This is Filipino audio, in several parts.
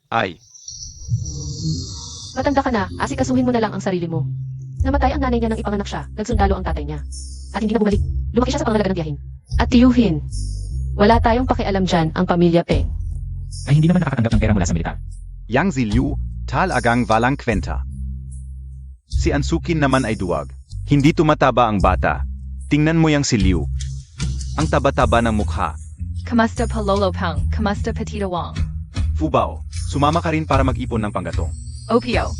Ay, Matanda ka na, asikasuhin mo na lang ang sarili mo. Namatay ang nanay niya nang ipanganak siya, nagsundalo ang tatay niya. At hindi na bumalik. Lumaki siya sa pangalaga ng tiyahin. At tiyuhin. Wala tayong pakialam dyan, ang pamilya Peng. Ay hindi naman nakatanggap ng pera mula sa militar. yang si Liu, talagang walang kwenta. Si Ansukin naman ay duwag. Hindi tumataba ang bata. Tingnan mo yang si Liu. Ang taba-taba ng mukha. Kamusta pa Lolo Pang? Kamusta pa Tita Wong? Fubao, sumama ka rin para mag-ipon ng panggatong. OPO.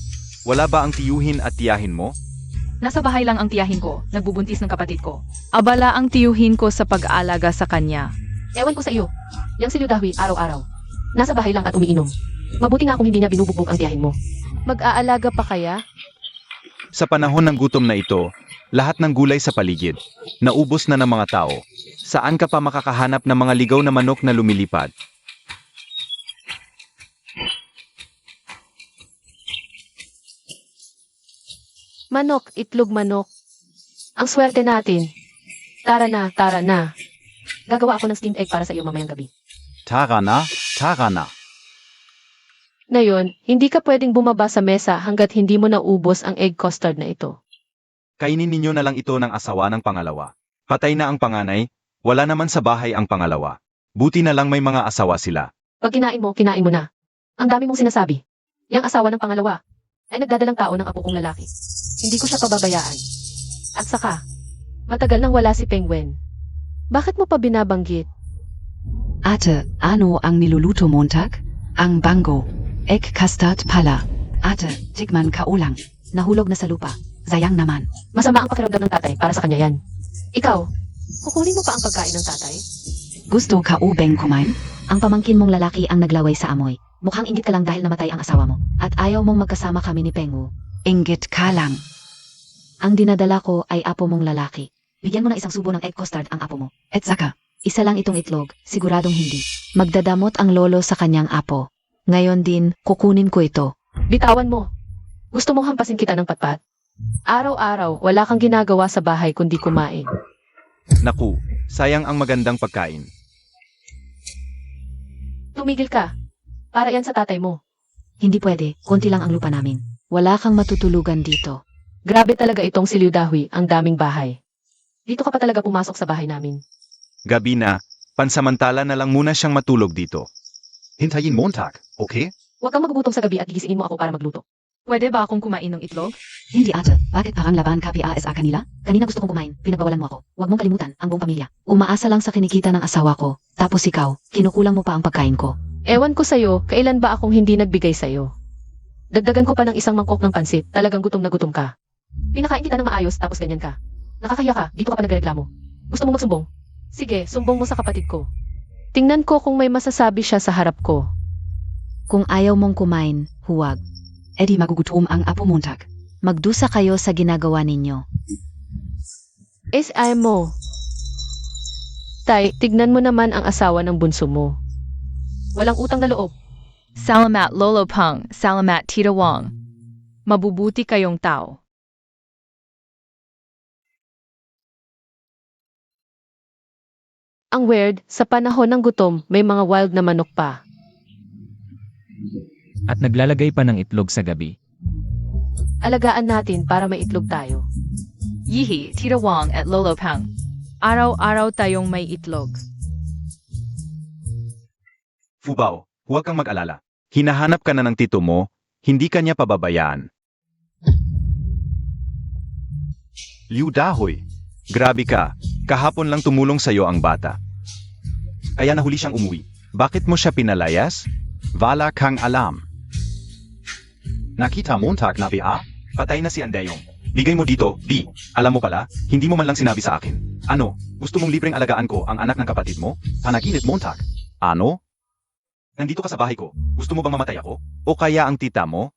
Wala ba ang tiyuhin at tiyahin mo? Nasa bahay lang ang tiyahin ko, nagbubuntis ng kapatid ko. Abala ang tiyuhin ko sa pag-aalaga sa kanya. Ewan ko sa iyo. Yang si Liu Dahwi, araw-araw. Nasa bahay lang at umiinom. Mabuti nga kung hindi niya binubugbog ang tiyahin mo. Mag-aalaga pa kaya? Sa panahon ng gutom na ito, lahat ng gulay sa paligid, naubos na ng mga tao. Saan ka pa makakahanap ng mga ligaw na manok na lumilipad? Manok, itlog manok. Ang swerte natin. Tara na, tara na. Gagawa ako ng steamed egg para sa iyo mamayang gabi. Tara na, tara na. Ngayon, hindi ka pwedeng bumaba sa mesa hanggat hindi mo naubos ang egg custard na ito. Kainin ninyo na lang ito ng asawa ng pangalawa. Patay na ang panganay, wala naman sa bahay ang pangalawa. Buti na lang may mga asawa sila. Pag kinain mo na. Ang dami mong sinasabi. Yang asawa ng pangalawa ay nagdadalang tao ng apo kong lalaki. Hindi ko siya pababayaan. At saka, matagal nang wala si Penguin. Bakit mo pa binabanggit? Ate, ano ang niluluto Montag? Ang bango. Egg custard pala. Ate, tikman ka ulang. Nahulog na sa lupa. Sayang naman. Masama ang pakiramdam ng tatay para sa kanya yan. Ikaw, kukunin mo pa ang pagkain ng tatay? Gusto ka ubeng kumain? Ang pamangkin mong lalaki ang naglaway sa amoy. Mukhang inggit ka lang dahil namatay ang asawa mo. At ayaw mong magkasama kami ni Pengu. Inggit ka lang. Ang dinadala ko ay apo mong lalaki. Bigyan mo ng isang subo ng egg custard ang apo mo. Et saka, isa lang itong itlog, siguradong hindi. Magdadamot ang lolo sa kanyang apo. Ngayon din, kukunin ko ito. Bitawan mo. Gusto mong hampasin kita ng patpat? Araw-araw, wala kang ginagawa sa bahay kundi kumain. Naku, sayang ang magandang pagkain. Tumigil ka. Para yan sa tatay mo. Hindi pwede, konti lang ang lupa namin. Wala kang matutulugan dito. Grabe talaga itong si Liu Dahwi, ang daming bahay. Dito ka pa talaga pumasok sa bahay namin. Gabi na, pansamantala na lang muna siyang matulog dito. Hintayin Montag, okay? Huwag kang magugutom sa gabi at gigisingin mo ako para magluto. Pwede ba akong kumain ng itlog? Hindi ate, bakit parang laban ka PASA kanila? Kanina gusto kong kumain, pinagbawalan mo ako. Huwag mong kalimutan, ang buong pamilya. Umaasa lang sa kinikita ng asawa ko. Tapos ikaw, kinukulang mo pa ang pagkain ko. Ewan ko sa'yo, kailan ba akong hindi nagbigay sa'yo? Dagdagan ko pa ng isang mangkok ng pansit, talagang gutom na gutom ka. Pinakain kita ng maayos tapos ganyan ka. Nakakahiya ka, dito ka pa nagreklamo. Gusto mo magsumbong? Sige, sumbong mo sa kapatid ko. Tingnan ko kung may masasabi siya sa harap ko. Kung ayaw mong kumain, huwag. Edi magugutom ang apo Montag. Magdusa kayo sa ginagawa ninyo. Ay mo. Tay, tignan mo naman ang asawa ng bunso mo. Walang utang na loob. Salamat Lolo Pang, salamat Tita Wong. Mabubuti kayong tao. Ang weird, sa panahon ng gutom, may mga wild na manok pa. At naglalagay pa ng itlog sa gabi. Alagaan natin para may itlog tayo. Yihi, Tita Wong at Lolo Pang. Araw-araw tayong may itlog. Fubao, huwag kang mag-alala. Hinahanap ka na ng tito mo, hindi ka niya pababayaan. Liu Dahwi, grabe ka, kahapon lang tumulong sa'yo ang bata. Kaya nahuli siyang umuwi. Bakit mo siya pinalayas? Wala kang alam. Nakita Montag na ba? Patay na si Andeyong. Bigay mo dito, di. Alam mo pala, hindi mo man lang sinabi sa akin. Ano, gusto mong libreng alagaan ko ang anak ng kapatid mo? Panaginip Montag. Ano? Nandito ka sa bahay ko. Gusto mo bang mamatay ako? O kaya ang tita mo?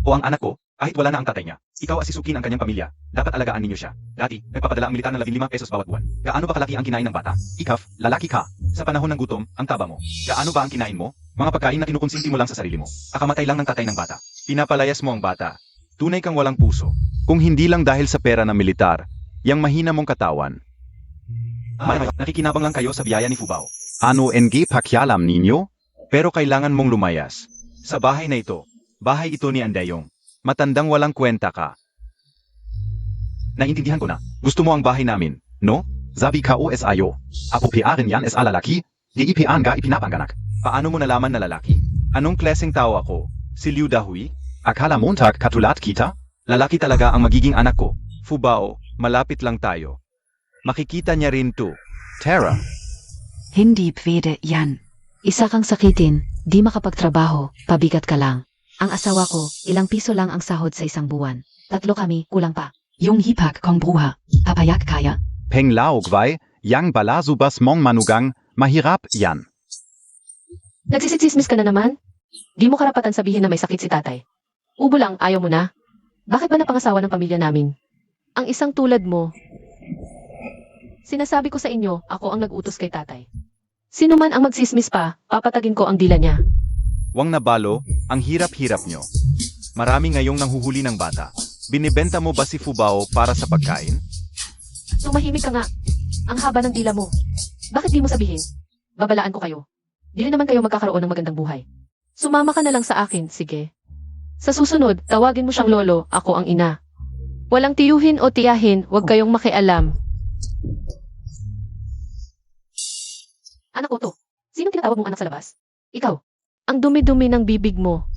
O ang anak ko? Kahit wala na ang tatay niya. Ikaw asisukin ang kanyang pamilya. Dapat alagaan ninyo siya. Dati, nagpapadala ang militar ng 15 pesos bawat buwan. Gaano ba kalaki ang kinain ng bata? Ikaf, lalaki ka. Sa panahon ng gutom, ang taba mo. Gaano ba ang kinain mo? Mga pagkain na kinukonsinti mo lang sa sarili mo. Kakamatay lang ng tatay ng bata. Pinapalayas mo ang bata. Tunay kang walang puso. Kung hindi lang dahil sa pera ng militar, yang mahina mong katawan. Nakikinabang lang kayo sa biyaya ni Fubao. Ano NG pakialam ninyo? Pero kailangan mong lumayas. Sa bahay na ito. Bahay ito ni Andeyong. Matandang walang kwenta ka. Naintindihan ko na. Gusto mo ang bahay namin, no? Zabi ka o es ayo. Apo piarin yan es alalaki. Di ipian ga ipinapanganak. Paano mo nalaman na lalaki? Anong klaseng tao ako? Si Liu Dahui? Akala Montag katulat kita? Lalaki talaga ang magiging anak ko. Fubao, malapit lang tayo. Makikita niya rin to. Tara. Hindi pwede yan. Isa kang sakitin, di makapagtrabaho, pabigat ka lang. Ang asawa ko, ilang piso lang ang sahod sa isang buwan. 3 kami, kulang pa. Yung hipak kong bruha, papayak kaya? Peng lao gway, yang balasubas mong manugang, mahirap yan. Nagsisitsismis ka na naman? Di mo karapatan sabihin na may sakit si tatay. Ubo lang, ayaw mo na. Bakit ba napangasawa ng pamilya namin? Ang isang tulad mo. Sinasabi ko sa inyo, ako ang nag-utos kay tatay. Sino man ang magsismis pa, papatagin ko ang dila niya. Wang nabalo, ang hirap-hirap nyo. Marami ngayong nanghuhuli ng bata. Binibenta mo ba si Fubao para sa pagkain? Tumahimik ka nga. Ang haba ng dila mo. Bakit di mo sabihin? Babalaan ko kayo. Di rin naman kayo magkakaroon ng magandang buhay. Sumama ka na lang sa akin, sige. Sa susunod, tawagin mo siyang lolo, ako ang ina. Walang tiyuhin o tiyahin, huwag kayong makialam. Anak ko to. Sinong tinatawag mong anak sa labas? Ikaw. Ang dumi-dumi ng bibig mo.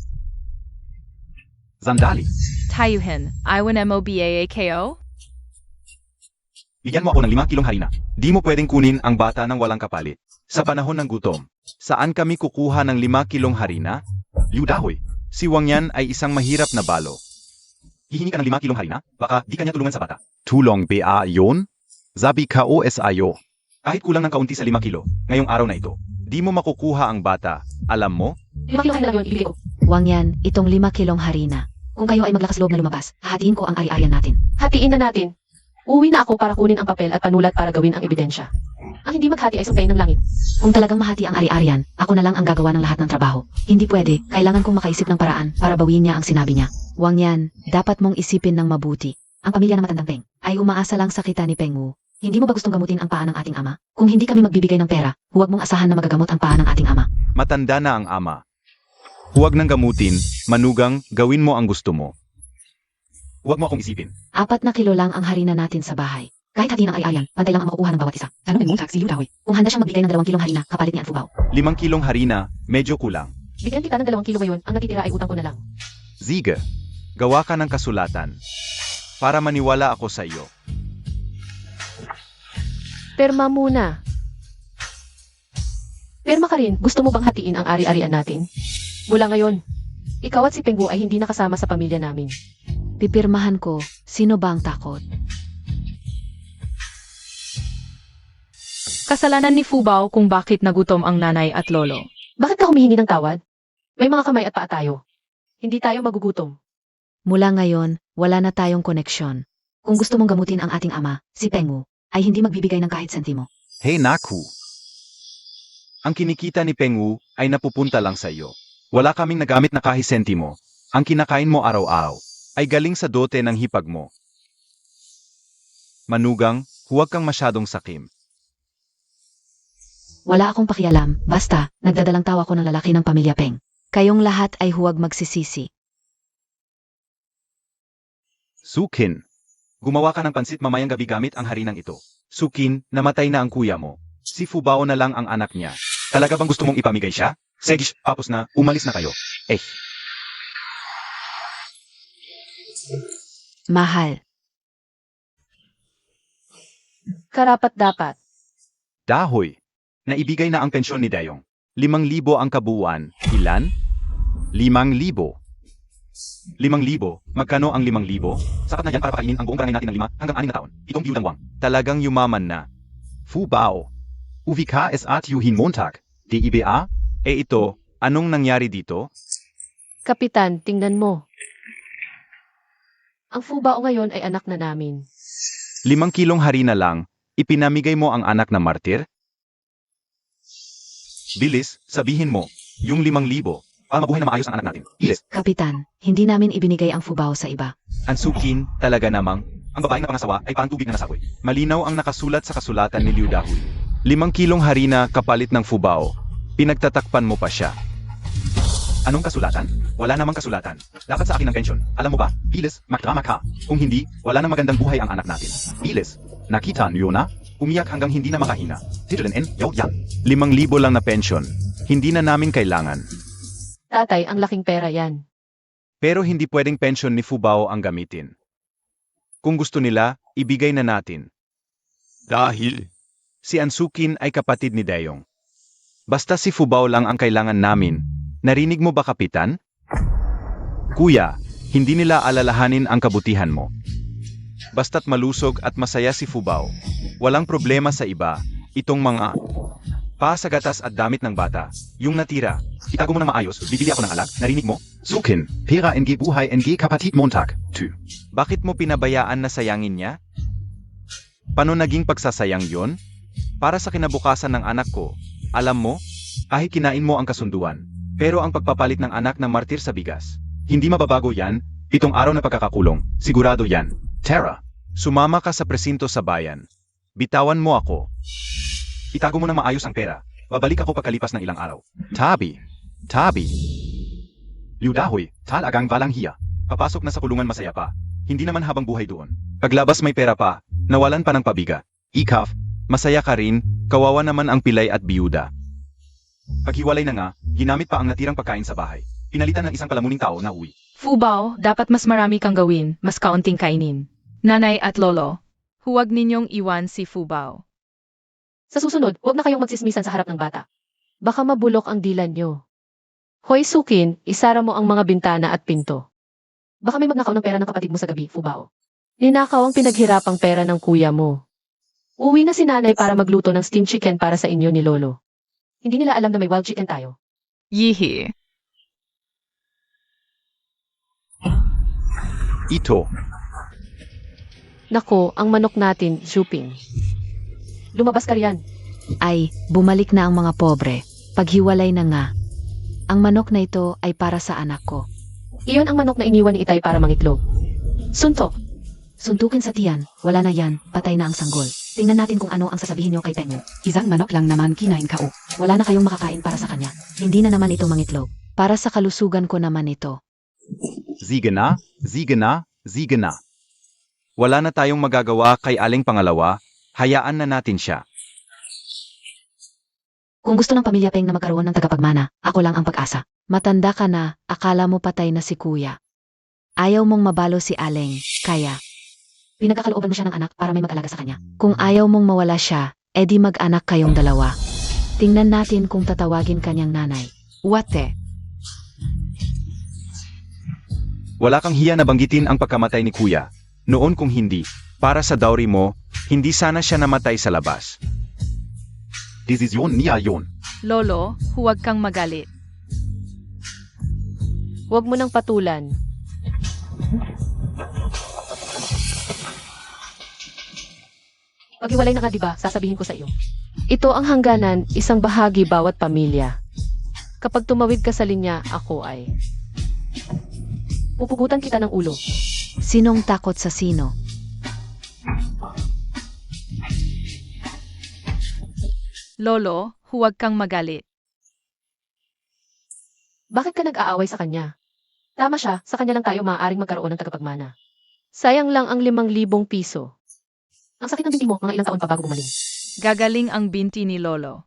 Zandali. Tayuhin, Iwan Mobaako? Bigyan mo ako ng 5 kilong harina. Di mo pwedeng kunin ang bata ng walang kapalit. Sa panahon ng gutom, saan kami kukuha ng 5 kilong harina? Liu Dahoy, si Wang yan ay isang mahirap na balo. Hihingi ka ng 5 kilong harina? Baka di kanya tulungan sa bata. Tulong ba yon? Zabi ka o es ayo. Kahit kulang ng kaunti sa 5 kilo, ngayong araw na ito, di mo makukuha ang bata. Alam mo? 5 kilo lang yun, ibigay ko. Wang yan, itong 5 kilong harina. Kung kayo ay maglakas loob na lumabas, hahatiin ko ang ari-arian natin. Hatiin na natin. Uwi na ako para kunin ang papel at panulat para gawin ang ebidensya. Ang hindi maghati ay sumpiin ng langit. Kung talagang mahati ang ari-arian, ako na lang ang gagawa ng lahat ng trabaho. Hindi pwede, kailangan kong makaisip ng paraan para bawiin niya ang sinabi niya. Wang yan, dapat mong isipin ng mabuti. Ang pamilya ng matandang Peng ay umaasa lang sa kita ni Peng Wu. Hindi mo ba gustong gamutin ang paa ng ating ama? Kung hindi kami magbibigay ng pera, huwag mong asahan na magagamot ang paa ng ating ama. Matanda na ang ama. Huwag nang gamutin, manugang, gawin mo ang gusto mo. Huwag mo akong isipin. 4 na kilo lang ang harina natin sa bahay. Kahit hatiin ang ari-arian, pantay lang ang makukuha ng bawat isa. Tanong mo si Liu Dahoy. Kung handa siyang magbigay ng 2 kilong harina, kapalit ni Fubao. 5 kilong harina, medyo kulang. Bigyan kita ng 2 kilo ngayon, ang natitira ay utang ko na lang. Ziga, gawa ka ng kasulatan. Para maniwala ako sa iyo. Perma muna. Perma ka rin, gusto mo bang hatiin ang ari-arian natin? Mula ngayon, ikaw at si Peng Wu ay hindi nakasama sa pamilya namin. Pipirmahan ko, sino ba ang takot? Kasalanan ni Fubao kung bakit nagutom ang nanay at lolo. Bakit ka humihingi ng tawad? May mga kamay at paa tayo. Hindi tayo magugutom. Mula ngayon, wala na tayong koneksyon. Kung gusto mong gamutin ang ating ama, si Peng Wu, ay hindi magbibigay ng kahit sentimo. Hey Naku! Ang kinikita ni Peng Wu ay napupunta lang sa iyo. Wala kaming nagamit na kahit sentimo. Ang kinakain mo araw-araw ay galing sa dote ng hipag mo. Manugang, huwag kang masyadong sakim. Wala akong pakialam, basta, nagdadalang tawa ko ng lalaki ng pamilya Peng. Kayong lahat ay huwag magsisisi. Sukin. Gumawa ka ng pansit mamayang gabi gamit ang harinang ito. Sukin, namatay na ang kuya mo. Si Fubao na lang ang anak niya. Talaga bang gusto mong ipamigay siya? Segish, tapos na, umalis na kayo. Mahal. Karapat dapat. Dahoy. Naibigay na ang pensyon ni Dayong. 5,000 ang kabuuan. Ilan? 5,000. 5,000? Magkano ang 5,000? Sapat na yan para pakainin ang buong barangay natin ng 5 hanggang 6 na taon. Itong Liu Dangwang. Talagang yumaman na. Fubao. Uvika es at Yuhin Montag. DIBA? Ito, anong nangyari dito? Kapitan, tingnan mo. Ang Fubao ngayon ay anak na namin. 5 kilong harina lang, ipinamigay mo ang anak na martir? Bilis, sabihin mo, yung 5,000, para mabuhay na maayos ang anak natin. Bilis. Kapitan, hindi namin ibinigay ang Fubao sa iba. Ang Sukin, talaga namang, ang babaeng na pangasawa ay parang tubig na nasakoy. Malinaw ang nakasulat sa kasulatan ni Liu Dahoy. 5 kilong harina kapalit ng Fubao. Pinagtatakpan mo pa siya. Anong kasulatan? Wala namang kasulatan. Dapat sa akin ang pensyon. Alam mo ba, Bilis, magdrama ka. Kung hindi, wala nang magandang buhay ang anak natin. Bilis, nakita niyo na? Umiyak hanggang hindi na makahinga. Titulin yaw yan. 5,000 lang na pension. Hindi na namin kailangan. Tatay, ang laking pera yan. Pero hindi pwedeng pension ni Fubao ang gamitin. Kung gusto nila, ibigay na natin. Dahil Si Ansukin ay kapatid ni Dayong. Basta si Fubao lang ang kailangan namin. Narinig mo ba, Kapitan? Kuya, hindi nila alalahanin ang kabutihan mo. Basta't malusog at masaya si Fubao. Walang problema sa iba. Itong mga pa sa gatas at damit ng bata. Yung natira, Itago mo na maayos, bibili ako ng alak, narinig mo? Sukin. Pera NG buhay NG kapatid Montag. 2. Bakit mo pinabayaan na sayangin niya? Paano naging pagsasayang yon? Para sa kinabukasan ng anak ko, alam mo, kahit kinain mo ang kasunduan, pero ang pagpapalit ng anak na martir sa bigas. Hindi mababago yan, 7 araw na pagkakakulong, sigurado yan. Tara, Sumama ka sa presinto sa bayan. Bitawan mo ako. itago mo na maayos ang pera. Babalik ako pagkalipas ng ilang araw. Tabi. Tabi. Liudahoy, talagang walang hiya. Papasok na sa kulungan masaya pa. Hindi naman habang buhay doon. Paglabas may pera pa, nawalan pa ng pabiga. Ikaf, Masaya ka rin, kawawa naman ang pilay at biyuda. paghiwalay na nga, ginamit pa ang natirang pagkain sa bahay. Pinalitan ng isang palamuning tao na uwi. Fubao, dapat mas marami kang gawin, mas kaunting kainin. Nanay at lolo, huwag ninyong iwan si Fubao. Sa susunod, huwag na kayong magsismisan sa harap ng bata. Baka mabulok ang dila nyo. Hoy Sukin, isara mo ang mga bintana at pinto. Baka may magnakaw ng pera ng kapatid mo sa gabi, Fubao. Ninakaw ang pinaghirapang pera ng kuya mo. Uwi na si nanay para magluto ng steamed chicken para sa inyo ni Lolo. Hindi nila alam na may wild chicken tayo. Yihi. Ito. Nako, ang manok natin, Shuping. Lumabas ka riyan. Ay, bumalik na ang mga pobre. Paghiwalay na nga. Ang manok na ito ay para sa anak ko. Iyon ang manok na iniwan ni Itay para mangitlog. Suntok. Suntukin sa tiyan, wala na yan, patay na ang sanggol. Tingnan natin kung ano ang sasabihin niyo kay Pengo. Isang manok lang naman kinain ka o. Wala na kayong makakain para sa kanya. Hindi na naman ito mangitlog. Para sa kalusugan ko naman ito. Sige na, sige na, sige na. Wala na tayong magagawa kay Aling Pangalawa, hayaan na natin siya. Kung gusto ng pamilya Peng na magkaroon ng tagapagmana, ako lang ang pag-asa. Matanda ka na, akala mo patay na si kuya. Ayaw mong mabalo si Aleng, kaya. Pinagkakalooban mo siya ng anak para may mag-alaga sa kanya. Kung ayaw mong mawala siya, edi mag-anak kayong dalawa. Tingnan natin kung tatawagin kanyang nanay. Wate. Wala kang hiya na banggitin ang pagkamatay ni Kuya. Noon kung hindi, para sa dowry mo, hindi sana siya namatay sa labas. Desisyon niya yon. Lolo, huwag kang magalit. Huwag mo nang patulan. Paghiwalay na nga diba, sasabihin ko sa iyo. Ito ang hangganan, isang bahagi bawat pamilya. Kapag tumawid ka sa linya, ako ay pupugutan kita ng ulo. Sinong takot sa sino? Lolo, huwag kang magalit. Bakit ka nag-aaway sa kanya? Tama siya, sa kanya lang tayo maaaring magkaroon ng tagapagmana. Sayang lang ang 5,000 piso. Ang sakit ng binti mo, mga ilang taon pa bago gumaling. Gagaling ang binti ni Lolo.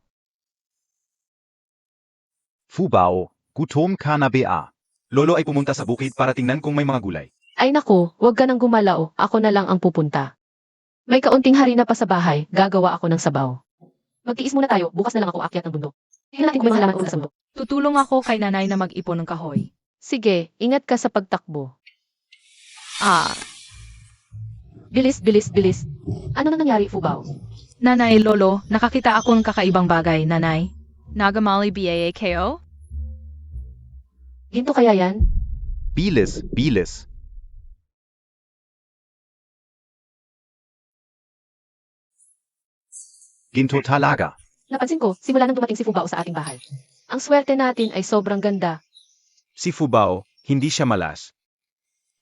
Fubao, gutom ka na ba? Lolo ay pumunta sa bukid para tingnan kung may mga gulay. Ay naku, huwag ka nang gumalaw, ako na lang ang pupunta. May kaunting harina pa sa bahay, gagawa ako ng sabaw. Magtiis muna tayo, bukas na lang ako aakyat ng bundok. Tingnan natin kung may mga halaman ulit sa bundok. Tutulong ako kay nanay na mag-ipon ng kahoy. Sige, ingat ka sa pagtakbo. Ah, Bilis, bilis, bilis. Ano nang nangyari, Fubao? nanay, lolo, nakakita ako ng kakaibang bagay, nanay. Nagamali BAAKO? Ginto kaya yan? Bilis, bilis. Ginto talaga. Napansin ko, simula nang dumating si Fubao sa ating bahay. Ang swerte natin ay sobrang ganda. Si Fubao, hindi siya malas.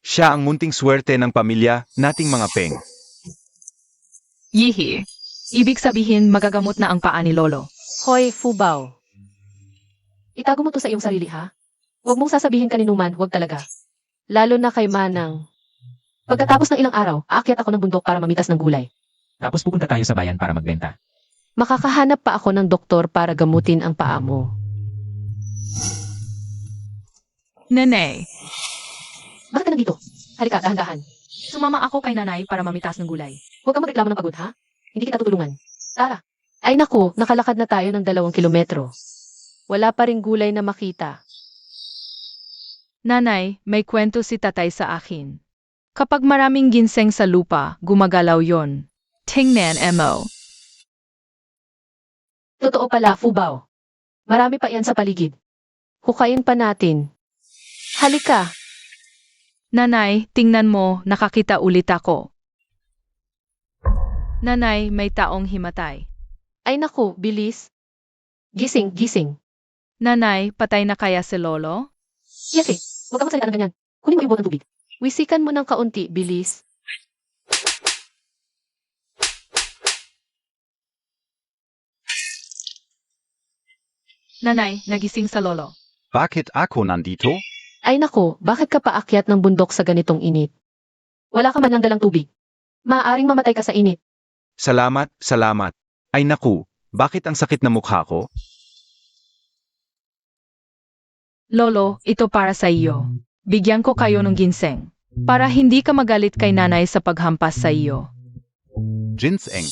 Siya ang munting swerte ng pamilya nating mga Peng. Yihi. Ibig sabihin magagamot na ang paa ni Lolo. Hoy, Fubao. Itago mo to sa iyong sarili, ha? Huwag mong sasabihin kaninuman, huwag talaga. Lalo na kay Manang. Pagkatapos ng ilang araw, aakyat ako ng bundok para mamitas ng gulay. Tapos pupunta tayo sa bayan para magbenta. Makakahanap pa ako ng doktor para gamutin ang paa mo. Nanay, Bakit ka nandito? Halika, dahan-dahan. sumama ako kay nanay para mamitas ng gulay. Huwag kang magreklamo ng pagod, ha? Hindi kita tutulungan. Tara. Ay naku, nakalakad na tayo ng 2 kilometro. Wala pa ring gulay na makita. Nanay, may kwento si tatay sa akin. Kapag maraming ginseng sa lupa, gumagalaw yon. Tingnan mo. Totoo pala, Fubao. Marami pa yan sa paligid. Hukayin pa natin. Halika. Nanay, tingnan mo, nakakita ulit ako. Nanay, may taong himatay. Ay naku, bilis. Gising, gising. Nanay, patay na kaya si Lolo? Yeke, huwag kang magsalita ng ganyan. Kunin mo yung bote ng tubig. Wisikan mo ng kaunti, bilis. Nanay, nagising sa Lolo. Bakit ako nandito? Ay naku, bakit ka paakyat ng bundok sa ganitong init? Wala ka man lang dalang tubig. Maaaring mamatay ka sa init. Salamat, salamat. Ay naku, bakit ang sakit na mukha ko? Lolo, ito para sa iyo. Bigyan ko kayo ng ginseng. Para hindi ka magalit kay nanay sa paghampas sa iyo. Ginseng.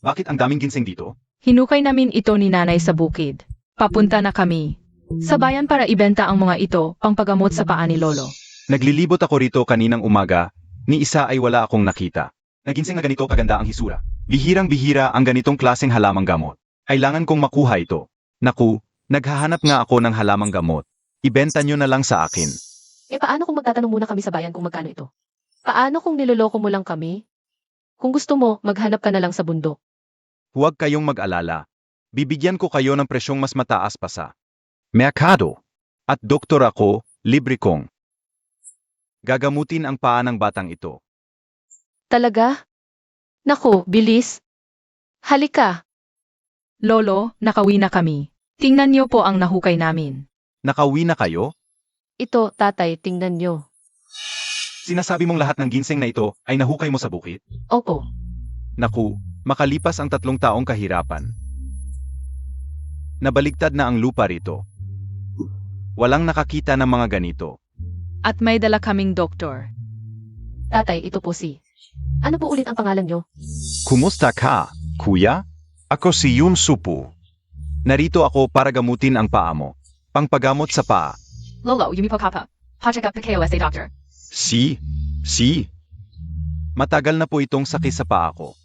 Bakit ang daming ginseng dito? Hinukay namin ito ni nanay sa bukid. Papunta na kami. Sa bayan para ibenta ang mga ito, pangpagamot sa paa ni Lolo. Naglilibot ako rito kaninang umaga, ni isa ay wala akong nakita. Naginseng na ganito kaganda ang hisura. Bihirang-bihira ang ganitong klaseng halamang gamot. Kailangan kong makuha ito. Naku, naghahanap nga ako ng halamang gamot. Ibenta nyo na lang sa akin. Eh paano kung magtatanong muna kami sa bayan kung magkano ito? Paano kung niloloko mo lang kami? Kung gusto mo, maghanap ka na lang sa bundok. Huwag kayong mag-alala. Bibigyan ko kayo ng presyong mas mataas pa sa merkado. At doktor ako, libre kong gagamutin ang paa ng batang ito. Talaga? Naku, bilis. Halika. Lolo, nakauwi na kami. Tingnan niyo po ang nahukay namin. Nakauwi na kayo? Ito, tatay, tingnan nyo. Sinasabi mong lahat ng ginseng na ito ay nahukay mo sa bukid? Opo. Naku, makalipas ang 3 taong kahirapan. Nabaligtad na ang lupa rito. Walang nakakita ng mga ganito. At may dala kaming doktor. Tatay, ito po si. Ano po ulit ang pangalan nyo? Kumusta ka, kuya? Ako si Yun Supu. Narito ako para gamutin ang paa mo. Pangpagamot sa paa. Lolo, yumi po kapa. Pa-check up the KOSA doctor. Si. Matagal na po itong sakit sa paa ko.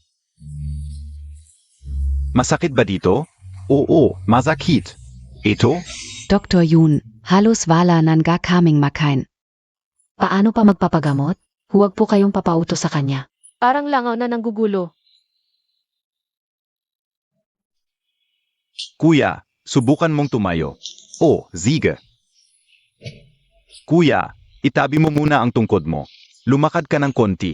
Masakit ba dito? Oo, masakit. Ito? Dr. Yun, halos wala nang kaming makain. Paano pa magpapagamot? Huwag po kayong papauto sa kanya. Parang langaw na nanggugulo. Kuya, subukan mong tumayo. Oh, sige. Kuya, itabi mo muna ang tungkod mo. Lumakad ka ng konti.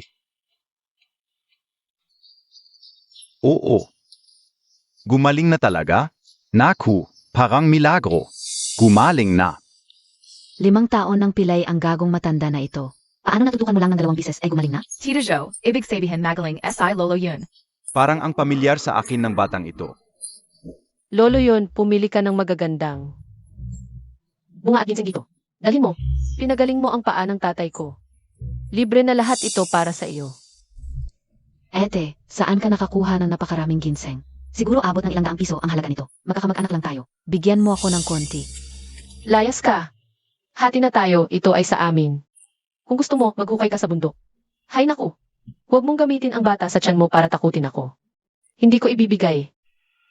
Oo. Gumaling na talaga? Naku, parang milagro. Gumaling na. 5 taon ng pilay ang gagong matanda na ito. Paano natutukan mo lang ng 2 bises ay gumaling na? Tita Jo, ibig sabihin magaling SI Lolo yun. Parang ang pamilyar sa akin ng batang ito. Lolo yon, pumili ka ng magagandang. Bunga at ginseng dito. Dalhin mo. Pinagaling mo ang paa ng tatay ko. Libre na lahat ito para sa iyo. Ete, saan ka nakakuha ng napakaraming ginseng? Siguro abot ng 200 piso ang halaga nito. Magkakamag-anak lang tayo. Bigyan mo ako ng konti. Layas ka. Hati na tayo, ito ay sa amin. Kung gusto mo, maghukay ka sa bundok. Hay naku, huwag mong gamitin ang bata sa tiyan mo para takutin ako. Hindi ko ibibigay.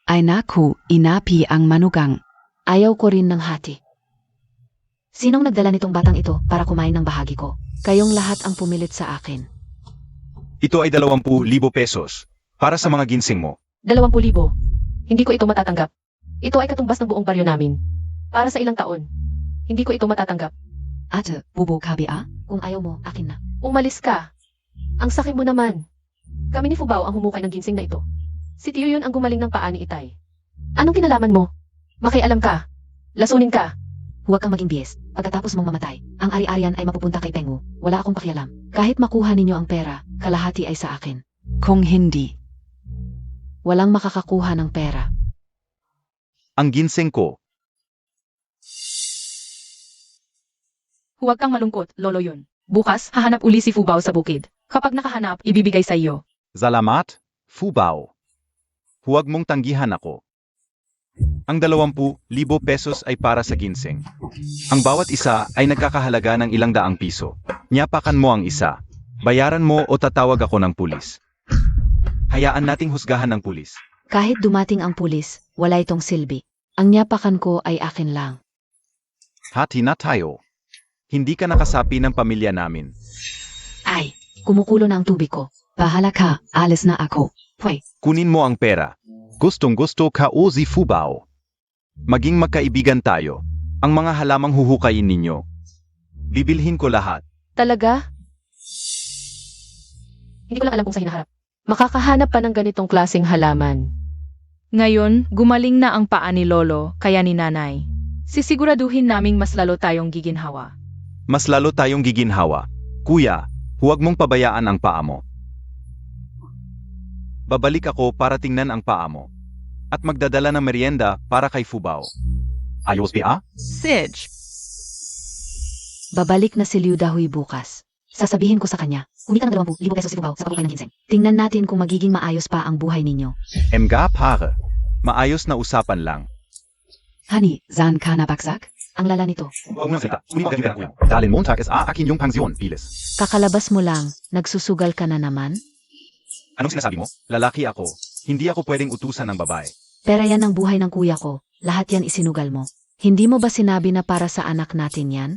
Ay naku, inapi ang manugang. Ayaw ko rin ng hati. Sinong nagdala nitong batang ito para kumain ng bahagi ko? Kayong lahat ang pumilit sa akin. Ito ay 20,000 pesos. Para sa mga ginseng mo. 20,000. Hindi ko ito matatanggap. Ito ay katumbas ng buong baryo namin. Para sa ilang taon. Hindi ko ito matatanggap. Ate, bubo kabi ah? Kung ayaw mo, akin na. Umalis ka. Ang sakit mo naman. Kami ni Fubao ang humukay ng ginseng na ito. Si Tiyo yun ang gumaling ng paa ni Itay. Anong kinalaman mo? Makialam ka. Lasunin ka. Huwag kang maging bias. Pagkatapos mong mamatay, ang ari-arian ay mapupunta kay Pengu. Wala akong pakialam. Kahit makuha ninyo ang pera, kalahati ay sa akin. Kung hindi, walang makakakuha ng pera. Ang ginseng ko. Huwag kang malungkot, lolo yun. Bukas, hahanap uli si Fubao sa bukid. Kapag nakahanap, ibibigay sa iyo. Salamat, Fubao. Huwag mong tanggihan ako. Ang 20,000 pesos ay para sa ginseng. Ang bawat isa ay nagkakahalaga ng ilang daang piso. Nyapakan mo ang isa. Bayaran mo o tatawag ako ng pulis. Hayaan nating husgahan ng pulis. Kahit dumating ang pulis, wala itong silbi. Ang nyapakan ko ay akin lang. Hati na tayo. Hindi ka nakasapi ng pamilya namin. Ay, kumukulo na ang tubig ko. Bahala ka, alis na ako. Pway. Kunin mo ang pera. Gustong-gusto ka o si Fubao. Maging magkaibigan tayo. Ang mga halamang huhukayin ninyo. Bibilhin ko lahat. Talaga? Hindi ko lang alam kung sa hinaharap. Makakahanap pa ng ganitong klaseng halaman. Ngayon, gumaling na ang paa ni lolo, kaya ni nanay. Sisiguraduhin naming mas lalo tayong giginhawa. Mas lalo tayong giginhawa. Kuya, huwag mong pabayaan ang paa mo. Babalik ako para tingnan ang paa mo. At magdadala ng merienda para kay Fubao. Ayos ba? Sige. Babalik na si Liu Dahui bukas. Sasabihin ko sa kanya, kumita ng 20,000 pesos si Fubao sa pagkukay ng ginseng. Tingnan natin kung magiging maayos pa ang buhay ninyo. Mga pare, maayos na usapan lang. Honey, saan ka nabagsak? Ang lala nito. Huwag mo nang salita. Kunin mo ang pera, kuya. Dahil Montag is akin yung pangsyon, Pilis. Kakalabas mo lang, nagsusugal ka na naman? Anong sinasabi mo? Lalaki ako. Hindi ako pwedeng utusan ng babae. Pera yan ang buhay ng kuya ko. Lahat yan isinugal mo. Hindi mo ba sinabi na para sa anak natin yan?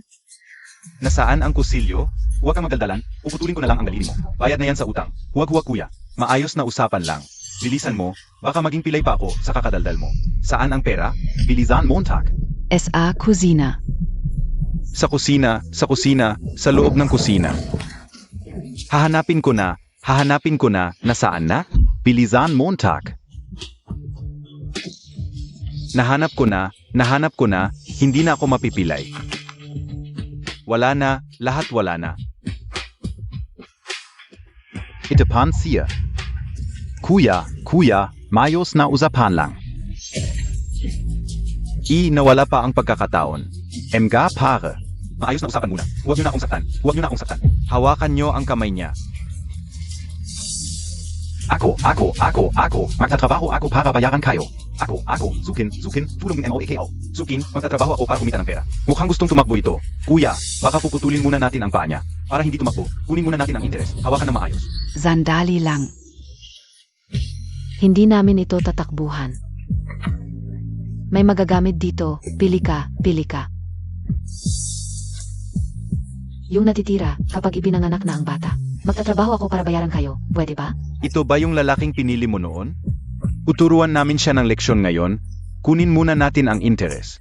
Nasaan ang kusilyo? Huwag kang magdaldalan, puputulin ko na lang ang daliri mo. Bayad na yan sa utang. Huwag kuya. Maayos na usapan lang. Bilisan mo, baka maging pilay pa ako sa kakadaldal mo. Saan ang pera? Bilisan Montag. S.A. Kusina. Sa kusina, sa loob ng kusina. Hahanapin ko na nasaan na? Bilisan Montag. Nahanap ko na, hindi na ako mapipilay. Wala na, lahat wala na. Itepan siya. Kuya, mayos na usapan lang. Nawala pa ang pagkakataon. Mga pare, Maayos na usapan muna. Huwag niyo na akong saktan. hawakan nyo ang kamay niya. Ako. Magtatrabaho ako para bayaran kayo. Ako. Sukin. Tulong ng MOAKO. Sukin, magtatrabaho ako para kumita ng pera. Mukhang gustong tumakbo ito. Kuya, baka puputulin muna natin ang paa niya. Para hindi tumakbo, kunin muna natin ang interes. Hawakan ng maayos. Sandali lang. Hindi namin ito tatakbuhan. May magagamit dito, pili ka. Yung natitira kapag ipinanganak na ang bata. Magtatrabaho ako para bayaran kayo, pwede ba? Ito ba yung lalaking pinili mo noon? Tuturuan namin siya ng leksyon ngayon. Kunin muna natin ang interes.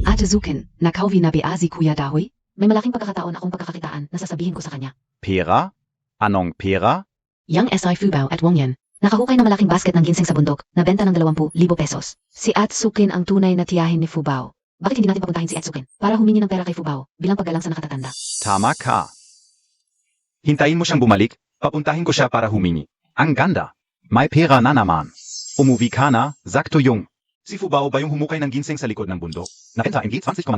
Ate Zukin, nakauwi na ba si Kuya Dahoy? May malaking pagkakataon akong pagkakakitaan na sasabihin ko sa kanya. Pera? Anong pera? Yang SI Fubao at Wongyan. Nakahukay ng malaking basket ng ginseng sa bundok na benta ng 20,000 pesos. Si Atsukin ang tunay na tiyahin ni Fubao. Bakit hindi natin papuntahin si Atsukin para humingi ng pera kay Fubao bilang paggalang sa nakatatanda? Tama ka. Hintayin mo siyang bumalik, papuntahin ko siya para humingi. Ang ganda. May pera na naman. Umuwi ka na, sakto yung. Si Fubao ba yung humukay ng ginseng sa likod ng bundok? Nabenta MG 20,000.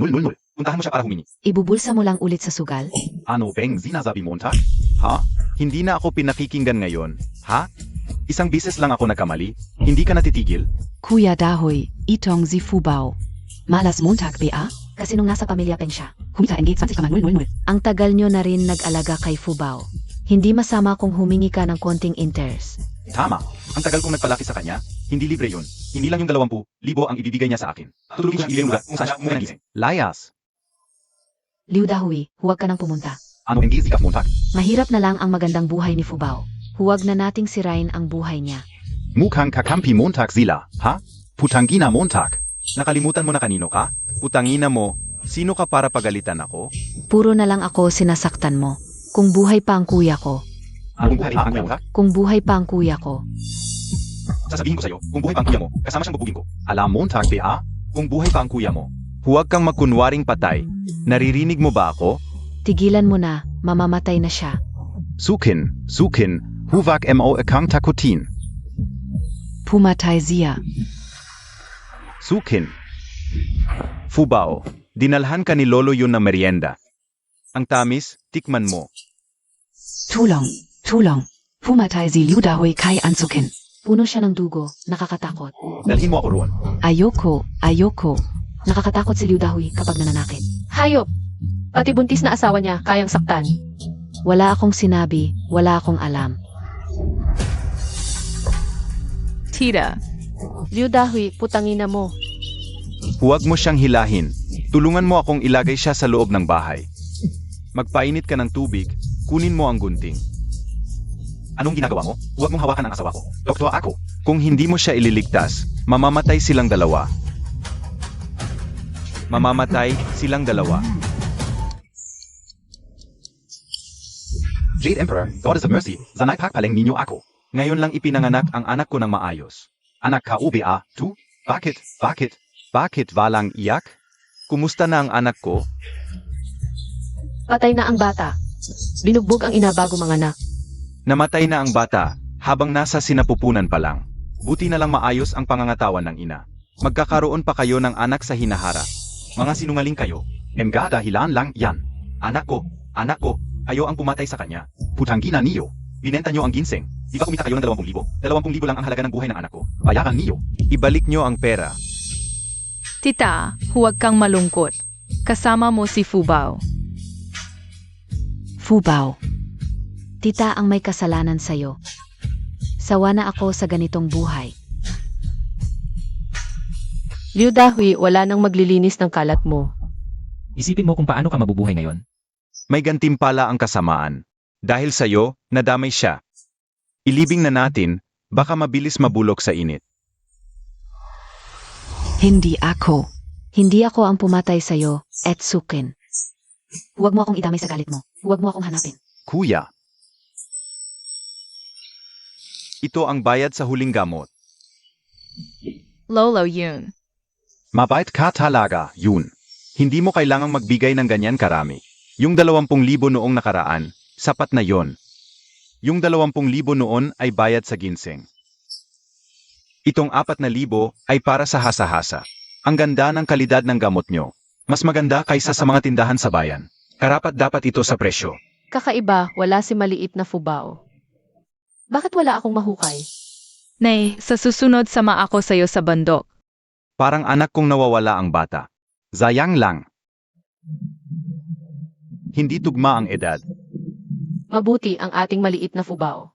Puntahan mo siya para humingi. Ibubulsa mo lang ulit sa sugal? Ano bang sinasabi Montag? Ha? Hindi na ako pinakikinggan ngayon. Ha? Isang bises lang ako nagkamali. Hindi ka natitigil. Kuya Dahoy, itong si Fubao. Malas Montag ba? Kasi nung nasa pamilya Peng siya, humita MG 20,000. Ang tagal nyo na rin nag-alaga kay Fubao. Hindi masama kung humingi ka ng konting interest. Tama. Ang tagal kong nagpalaki sa kanya, hindi libre yun. Hindi lang yung 20,000 ang ibibigay niya sa akin. Tutulungin siya ilay kung saan siya kumuha ng gising. Layas. Liu Dahoy, huwag ka nang pumunta. Ano ang gisikap Montag? Mahirap na lang ang magandang buhay ni Fubao. Huwag na nating sirain ang buhay niya. Mukhang kakampi Montag sila, ha? Putangina Montag. Nakalimutan mo na kanino ka? Utangina mo. Sino ka para pagalitan ako? Puro na lang ako sinasaktan mo. Kung buhay pa ang kuya ko. Anong buhay ang Montag? Kung buhay pa ang kuya ko. Sasabihin ko sa'yo, kung buhay pa ang kuya mo, kasama siyang bubugin ko. Alam Montag, PA, kung buhay pa ang kuya mo. Huwag kang magkunwaring patay. Naririnig mo ba ako? Tigilan mo na, mamamatay na siya. Sukin, huwag mo akang takutin. Pumatay siya. Sukin. Fubao, dinalhan ka ni Lolo yun na merienda. Ang tamis, tikman mo. Tulong. Pumatay si Liu Dahui kay Ansukin. Puno siya ng dugo, nakakatakot. Dalhin mo ako roon. Ayoko. Nakakatakot si Liu Dahui kapag nananakit. Hayop! Pati buntis na asawa niya, kayang saktan. Wala akong sinabi, wala akong alam. Tita, Liu Dahui, putangina mo. Huwag mo siyang hilahin. Tulungan mo akong ilagay siya sa loob ng bahay. Magpainit ka ng tubig, kunin mo ang gunting. Anong ginagawa mo? Huwag mong hawakan ang asawa ko. Doktor ako. Kung hindi mo siya ililigtas, mamamatay silang dalawa. Jade Emperor, Goddess of Mercy, zanay pakpaleng ninyo ako. Ngayon lang ipinanganak ang anak ko ng maayos. Anak ka UBA, tu? Bakit? Bakit walang iyak? Kumusta na ang anak ko? Patay na ang bata. Binugbog ang ina bago manganak. Namatay na ang bata habang nasa sinapupunan pa lang. Buti na lang maayos ang pangangatawan ng ina. Magkakaroon pa kayo ng anak sa hinahara. Mga sinungaling kayo. Emga dahilan lang yan. Anak ko, kayo ang pumatay sa kanya. Putanggina niyo. Binenta niyo ang ginseng. Di ba kumita kayo ng 20,000? 20,000 lang ang halaga ng buhay ng anak ko. Bayaran niyo. Ibalik nyo ang pera. Tita, huwag kang malungkot. Kasama mo si Fubao. Fubao. Tita ang may kasalanan sa'yo. Sawa na ako sa ganitong buhay. Liu Dahui, wala nang maglilinis ng kalat mo. Isipin mo kung paano ka mabubuhay ngayon. May gantimpala ang kasamaan. Dahil sa'yo, nadamay siya. Ilibing na natin, baka mabilis mabulok sa init. Hindi ako. Hindi ako ang pumatay sa'yo, Etsukin. Huwag mo akong idamay sa galit mo. Huwag mo akong hanapin. Kuya. Ito ang bayad sa huling gamot. Lolo yun. Mabait ka talaga, yun. Hindi mo kailangang magbigay ng ganyan karami. Yung 20,000 noong nakaraan, sapat na yon. Yung 20,000 noon ay bayad sa ginseng. Itong 4,000 ay para sa hasa-hasa. Ang ganda ng kalidad ng gamot nyo. Mas maganda kaysa sa mga tindahan sa bayan. Karapat dapat ito sa presyo. Kakaiba, wala si maliit na Fubao. Bakit wala akong mahukay? Nay, sa susunod sama ako sa'yo sa bandok. Parang anak kong nawawala ang bata. Sayang lang. Hindi tugma ang edad. Mabuti ang ating maliit na Fubao.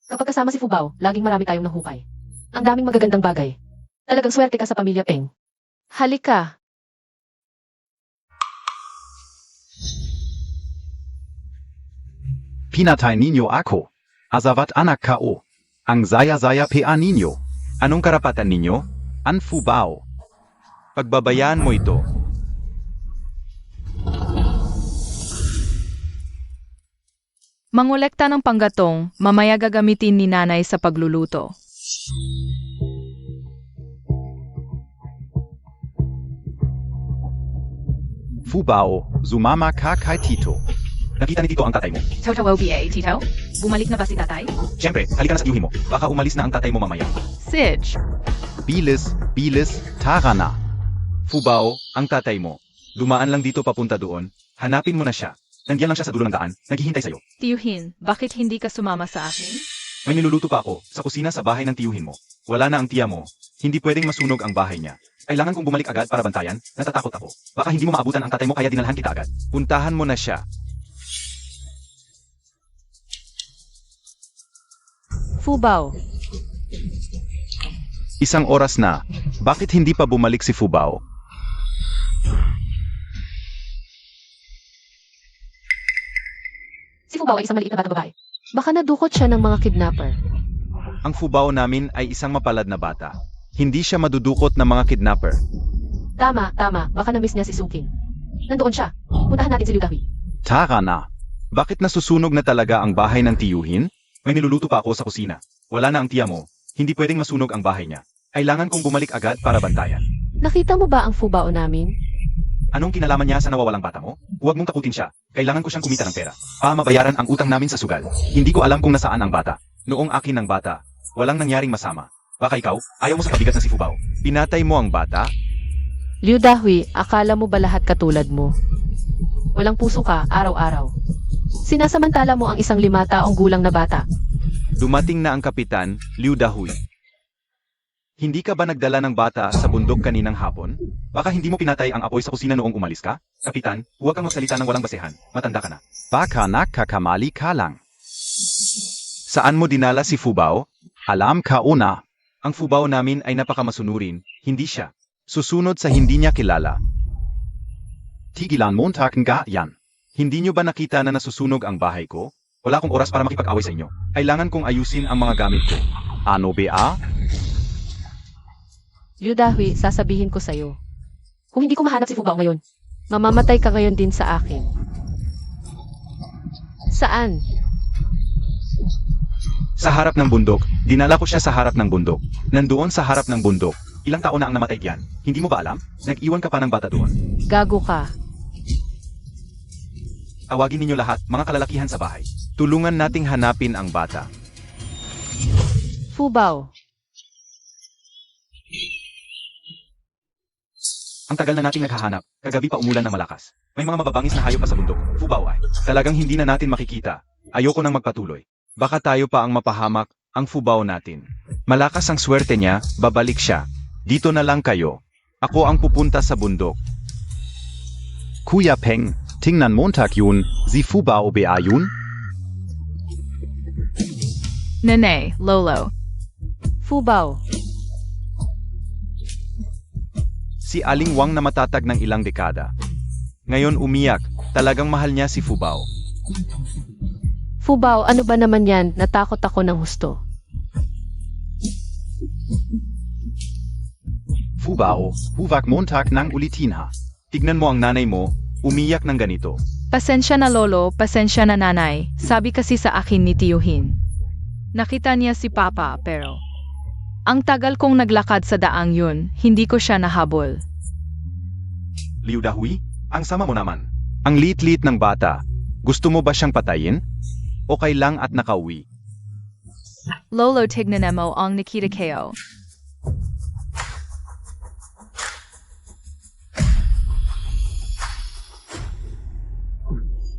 Kapag kasama si Fubao, laging marami tayong nahukay. Ang daming magagandang bagay. Talagang swerte ka sa pamilya Peng. Halika. Pinatay ninyo ako. Azavat anak ka o. Ang saya-saya PA ninyo. Anong karapatan ninyo? An Fubao. Pagbabayaan mo ito. Mangolekta ng panggatong, mamaya gagamitin ni nanay sa pagluluto. Fubao, sumama ka kay Tito. Nakita ni Tito ang tatay mo. Toto OBA, Tito? Bumalik na ba si tatay? Siyempre, halika na sa tiyuhin mo. Baka umalis na ang tatay mo mamaya. Sidge, Bilis, tara na. Fubao, ang tatay mo. Dumaan lang dito papunta doon. Hanapin mo na siya. Nandiyan lang siya sa dulo ng daan, naghihintay sa'yo. tiyuhin, bakit hindi ka sumama sa akin? May niluluto pa ako sa kusina sa bahay ng tiyuhin mo. Wala na ang tiya mo. Hindi pwedeng masunog ang bahay niya. Kailangan kong bumalik agad para bantayan. Natatakot ako. Baka hindi mo maabutan ang tatay mo kaya dinalhan kita agad. Puntahan mo na siya. Fubao. Isang oras na. Bakit hindi pa bumalik si Fubao? Si Fubao ay isang maliit na batang babae. Baka nadukot siya ng mga kidnapper. Ang Fubao namin ay isang mapalad na bata. Hindi siya madudukot ng mga kidnapper. Tama. Baka na-miss niya si Suking. Nandoon siya. Puntahan natin si Liu Dahui. Tara na. Bakit nasusunog na talaga ang bahay ng tiyuhin? May niluluto pa ako sa kusina. Wala na ang tiya mo. Hindi pwedeng masunog ang bahay niya. Kailangan kong bumalik agad para bantayan. Nakita mo ba ang fubao namin? Anong kinalaman niya sa nawawalang bata mo? Huwag mong takutin siya. Kailangan ko siyang kumita ng pera. Para mabayaran ang utang namin sa sugal. Hindi ko alam kung nasaan ang bata. Noong akin ng bata, walang nangyaring masama. Baka ikaw, ayaw mo sa pabigat na si Fubao. Pinatay mo ang bata? Liu Dahui, akala mo ba lahat katulad mo? Walang puso ka, araw-araw. Sinasamantala mo ang isang 5 taong gulang na bata. Dumating na ang kapitan, Liu Dahui. Hindi ka ba nagdala ng bata sa bundok kaninang hapon? Baka hindi mo pinatay ang apoy sa kusina noong umalis ka? Kapitan, huwag kang magsalita ng walang basehan. Matanda ka na. Baka nakakamali ka lang. Saan mo dinala si Fubao? Alam ka una. Ang Fubao namin ay napakamasunurin, hindi siya. Susunod sa hindi niya kilala. Tigilan Montag nga yan. Hindi niyo ba nakita na nasusunog ang bahay ko? Wala akong oras para makipag-away sa inyo. Kailangan kong ayusin ang mga gamit ko. Ano ba? Liu Dahui, sasabihin ko sa'yo. Kung hindi ko mahanap si Fubao ngayon, mamamatay ka ngayon din sa akin. Saan? Sa harap ng bundok. Dinala ko siya sa harap ng bundok. Nandoon sa harap ng bundok. Ilang taon na ang namatay diyan. Hindi mo ba alam? Nag-iwan ka pa ng bata doon. Gago ka. Tawagin ninyo lahat, mga kalalakihan sa bahay. Tulungan nating hanapin ang bata. Fubao. Ang tagal na nating naghahanap. Kagabi pa umulan ng malakas. May mga mababangis na hayop pa sa bundok. Fubao ay. Talagang hindi na natin makikita. Ayoko nang magpatuloy. Baka tayo pa ang mapahamak, ang Fubao natin. Malakas ang swerte niya, babalik siya. Dito na lang kayo. Ako ang pupunta sa bundok. Kuya Peng, tingnan Montag yun, si Fubao ba yun? Nene, Lolo. Fubao. Si Aling Wang na matatag ng ilang dekada. Ngayon umiyak, talagang mahal niya si Fubao. Fubao, ano ba naman yan? Natakot ako ng husto. Fubao, huwag Montag nang ulitin ha. Tignan mo ang nanay mo, umiyak ng ganito. Pasensya na lolo, pasensya na nanay. Sabi kasi sa akin ni Tiyuhin. Nakita niya si Papa pero... Ang tagal kong naglakad sa daang yun, hindi ko siya nahabol. Liu Dahui, ang sama mo naman. Ang liit-liit ng bata. Gusto mo ba siyang patayin? Okay lang at nakauwi. Lolo tignan mo ang nakita kayo.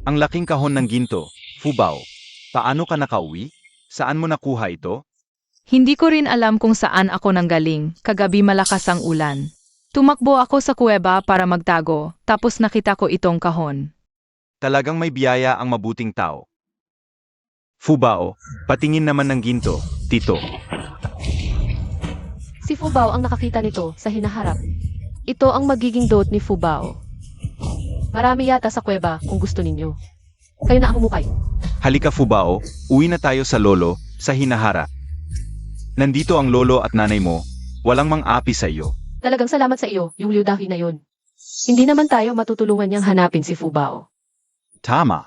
Ang laking kahon ng ginto. Fubao, paano ka nakauwi? Saan mo nakuha ito? Hindi ko rin alam kung saan ako nanggaling, kagabi malakas ang ulan. Tumakbo ako sa kuweba para magtago, tapos nakita ko itong kahon. Talagang may biyaya ang mabuting tao. Fubao, patingin naman ng ginto, tito. Si Fubao ang nakakita nito sa hinaharap. Ito ang magiging dot ni Fubao. Marami yata sa kuweba kung gusto ninyo. Kayo na ang humukay. Halika Fubao, uwi na tayo sa lolo, sa hinaharap. Nandito ang lolo at nanay mo, walang mang-api sa iyo. Talagang salamat sa iyo, yung Liu Dahui na yun. Hindi naman tayo matutulungan niyang hanapin si Fubao. Tama.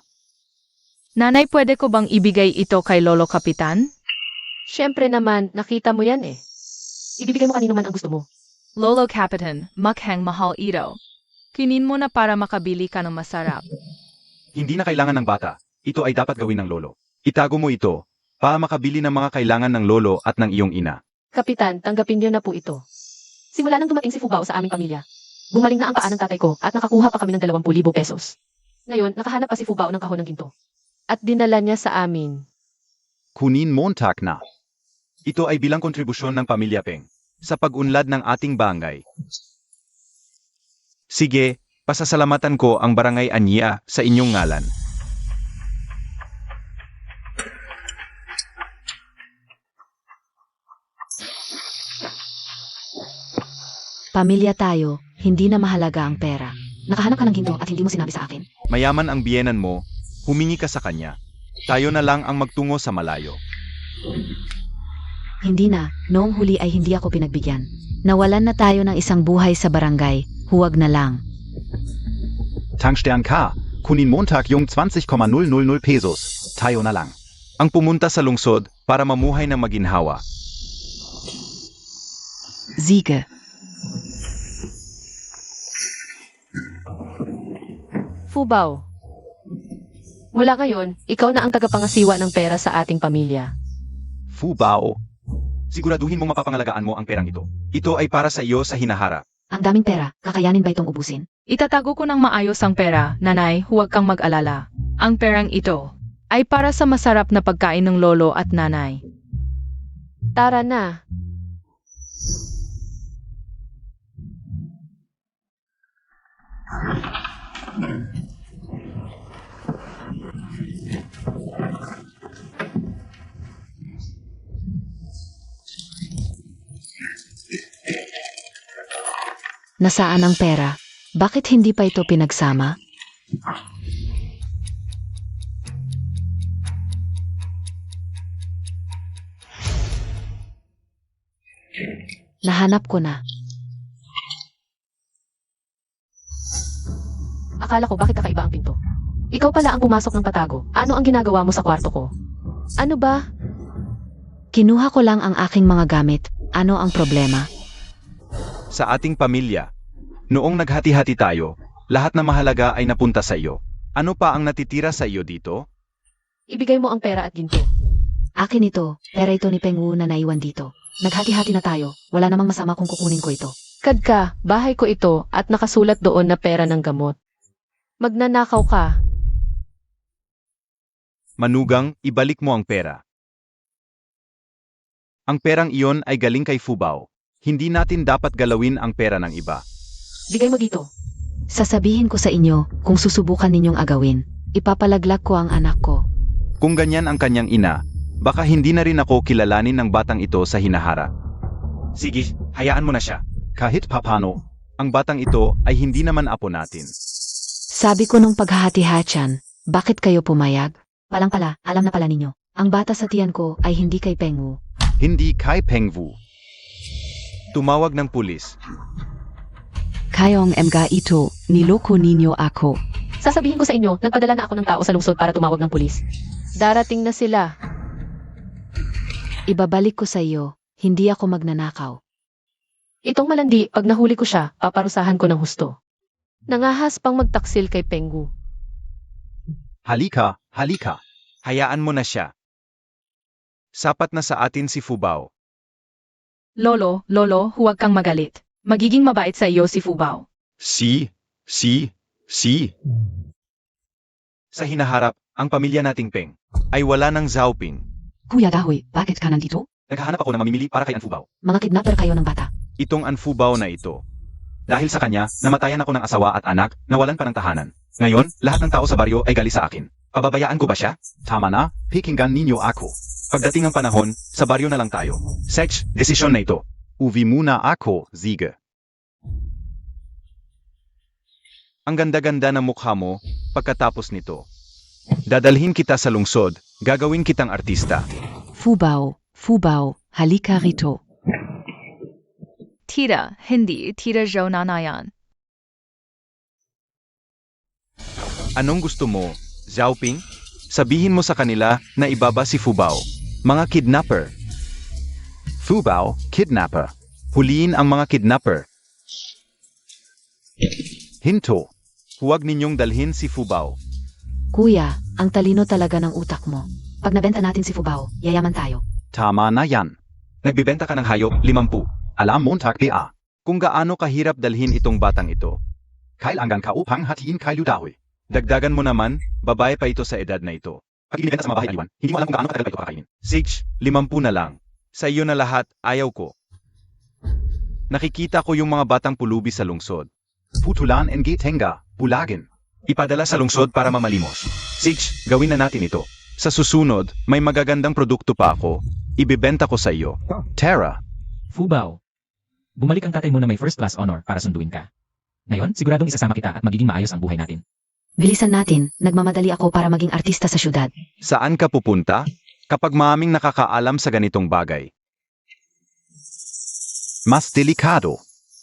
Nanay, pwede ko bang ibigay ito kay Lolo Kapitan? Siyempre naman, nakita mo yan eh. Ibibigay mo kanino man ang gusto mo. Lolo Kapitan, makhang mahal ito. Kinin mo na para makabili ka ng masarap. Hindi na kailangan ng bata. Ito ay dapat gawin ng lolo. Itago mo ito, para makabili ng mga kailangan ng lolo at ng iyong ina. Kapitan, tanggapin niyo na po ito. Simula nang dumating si Fubao sa aming pamilya, gumaling na ang paa ng tatay ko at nakakuha pa kami ng 20,000 pesos. Ngayon, nakahanap pa si Fubao ng kahon ng ginto. At dinala niya sa amin. Kunin Montag na. Ito ay bilang kontribusyon ng pamilya Peng sa pag-unlad ng ating barangay. Sige, pasasalamatan ko ang barangay Anya sa inyong ngalan. Pamilya tayo, hindi na mahalaga ang pera. Nakahanap ka ng ginto at hindi mo sinabi sa akin. Mayaman ang biyenan mo, humingi ka sa kanya. Tayo na lang ang magtungo sa malayo. Hindi na, noong huli ay hindi ako pinagbigyan. Nawalan na tayo ng isang buhay sa barangay, huwag na lang. Tankstern K, kunin Montag yung 20,000 pesos. Tayo na lang. Ang pumunta sa lungsod para mamuhay ng maginhawa. Siege. Fubao. Mula ngayon, ikaw na ang tagapangasiwa ng pera sa ating pamilya. Fubao. Siguraduhin mong mapapangalagaan mo ang perang ito. Ito ay para sa iyo sa hinaharap. Ang daming pera, kakayanin ba itong ubusin? Itatago ko ng maayos ang pera, nanay, huwag kang mag-alala. Ang perang ito ay para sa masarap na pagkain ng lolo at nanay. Tara na. Nasaan ang pera? Bakit hindi pa ito pinagsama? Nahanap ko na. Akala ko bakit kakaiba ang pinto. Ikaw pala ang pumasok ng patago. Ano ang ginagawa mo sa kwarto ko? Ano ba? Kinuha ko lang ang aking mga gamit. Ano ang problema? Sa ating pamilya, noong naghati-hati tayo, lahat na mahalaga ay napunta sa iyo. Ano pa ang natitira sa iyo dito? Ibigay mo ang pera at ginto. Akin ito, pera ito ni Pengwu na naiwan dito. Naghati-hati na tayo. Wala namang masama kung kukunin ko ito. Kadka, bahay ko ito at nakasulat doon na pera ng gamot. Magnanakaw ka. Manugang, ibalik mo ang pera. Ang perang iyon ay galing kay Fubao. Hindi natin dapat galawin ang pera ng iba. Bigay mo dito. Sasabihin ko sa inyo kung susubukan ninyong agawin. Ipapalaglag ko ang anak ko. Kung ganyan ang kanyang ina, baka hindi na rin ako kilalanin ng batang ito sa hinaharap. Sige, hayaan mo na siya. Kahit papano, ang batang ito ay hindi naman apo natin. Sabi ko nung paghahati-hatyan, bakit kayo pumayag? Palang pala, alam na pala ninyo. Ang bata sa tiyan ko ay hindi kay Pengwu. Hindi kay Pengwu. Tumawag ng pulis. Kayong mga ito, niloko ninyo ako. Sasabihin ko sa inyo, nagpadala na ako ng tao sa lungsod para tumawag ng pulis. Darating na sila. Ibabalik ko sa iyo, hindi ako magnanakaw. Itong malandi, pag nahuli ko siya, paparusahan ko ng husto. Nangahas pang magtaksil kay Pengwu. Halika, halika. Hayaan mo na siya. Sapat na sa atin si Fubao. Lolo, huwag kang magalit. Magiging mabait sa iyo si Fubao. Si. Sa hinaharap, ang pamilya nating Peng ay wala ng Zaoping. Kuya Dahoy, bakit ka nandito? Naghahanap ako ng mamimili para kay Anfubao. Mga kidnapper kayo ng bata. Itong Anfubao na ito. Dahil sa kanya, namatayan ako ng asawa at anak, nawalan pa ng tahanan. Ngayon, lahat ng tao sa baryo ay gali sa akin. Pababayaan ko ba siya? Tama na, pikinggan ninyo ako. Pagdating ang panahon, sa baryo na lang tayo. Sech, desisyon na ito. Uwi muna ako, Siege. Ang ganda-ganda ng mukha mo, pagkatapos nito. Dadalhin kita sa lungsod, gagawin kitang artista. Fubao, halika rito. Tira, hindi, tira Zhou nanayan. Anong gusto mo, Xiaoping? Sabihin mo sa kanila na ibaba si Fubao. Mga kidnapper. Fubao, kidnapper. Huliin ang mga kidnapper. Hinto. Huwag ninyong dalhin si Fubao. Kuya, ang talino talaga ng utak mo. Pag nabenta natin si Fubao, yayaman tayo. Tama na yan. Nagbibenta ka ng hayop, 50. Alam mo, Takpia. Kung gaano kahirap dalhin itong batang ito. Kailangan ka upang hatiin kay Ludahoy. Dagdagan mo naman, babae pa ito sa edad na ito. Pag inibenta sa mga bahay aliwan, hindi mo alam kung gaano katagal pa ito kakainin. Sige, 50 na lang. Sa iyo na lahat, ayaw ko. Nakikita ko yung mga batang pulubi sa lungsod. Putulan and gitenga, pulagin. Ipadala sa lungsod para mamalimos. Sige, gawin na natin ito. Sa susunod, may magagandang produkto pa ako. Ibebenta ko sa iyo. Tara. Fubao. Bumalik ang tatay mo na may first class honor para sunduin ka. Ngayon, siguradong isasama kita at magiging maayos ang buhay natin. Bilisan natin, nagmamadali ako para maging artista sa syudad. Saan ka pupunta? Kapag maaming nakakaalam sa ganitong bagay. Mas delikado.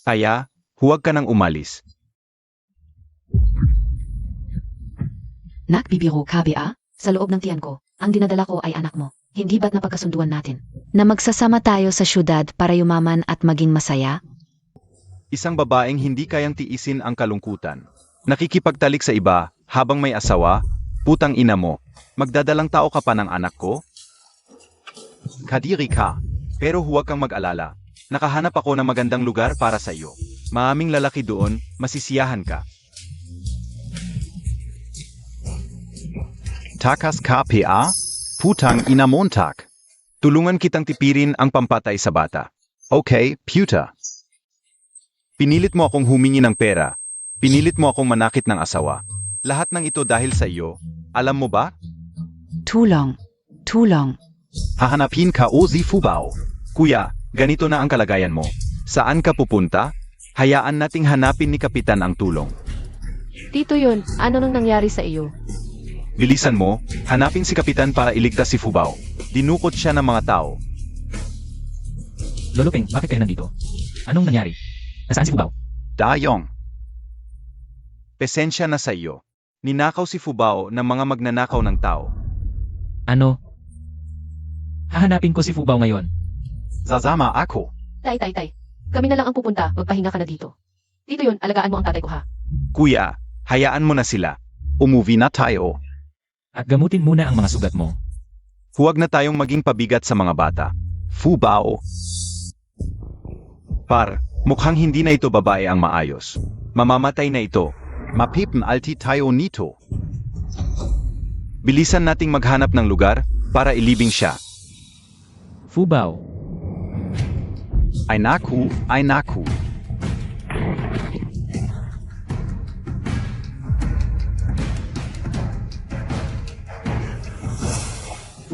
Kaya, huwag ka nang umalis. Nagbibiro ka ba? Sa loob ng tiyan ko, ang dinadala ko ay anak mo. Hindi ba't napagkasunduan natin? Na magsasama tayo sa syudad para yumaman at maging masaya? Isang babaeng hindi kayang tiisin ang kalungkutan. Nakikipagtalik sa iba habang may asawa, putang ina mo. Magdadalang tao ka pa ng anak ko? Kadiri ka, pero huwag kang mag-alala. Nakahanap ako ng magandang lugar para sa iyo. Maaming lalaki doon, masisiyahan ka. Takas ka pa? Putang ina Montag. Tulungan kitang tipirin ang pampatay sa bata. Okay, puta. Pinilit mo akong humingi ng pera. Pinilit mo akong manakit ng asawa. Lahat ng ito dahil sa iyo. Alam mo ba? Tulong. Tulong. Hahanapin ka o si Fubao. Kuya, ganito na ang kalagayan mo. Saan ka pupunta? Hayaan nating hanapin ni Kapitan ang tulong. Tito yun, ano nang nangyari sa iyo? Bilisan mo, hanapin si Kapitan para iligtas si Fubao. Dinukot siya ng mga tao. Lolo Peng, bakit kayo nandito? Anong nangyari? Nasaan si Fubao? Dayong. Pesensya na sa iyo. Ninakaw si Fubao ng mga magnanakaw ng tao. Ano? Hahanapin ko si Fubao ngayon. Zazama ako. Tay. Kami na lang ang pupunta, magpahinga ka na dito. Tito yun, alagaan mo ang tatay ko ha. Kuya, hayaan mo na sila. Umuwi na tayo. At gamutin muna ang mga sugat mo. Huwag na tayong maging pabigat sa mga bata. Fubao. Par, mukhang hindi na ito babae ang maayos. Mamamatay na ito. Mapipn alti tayo nito. Bilisan nating maghanap ng lugar para ilibing siya. Fubao. Ay naku, ay naku.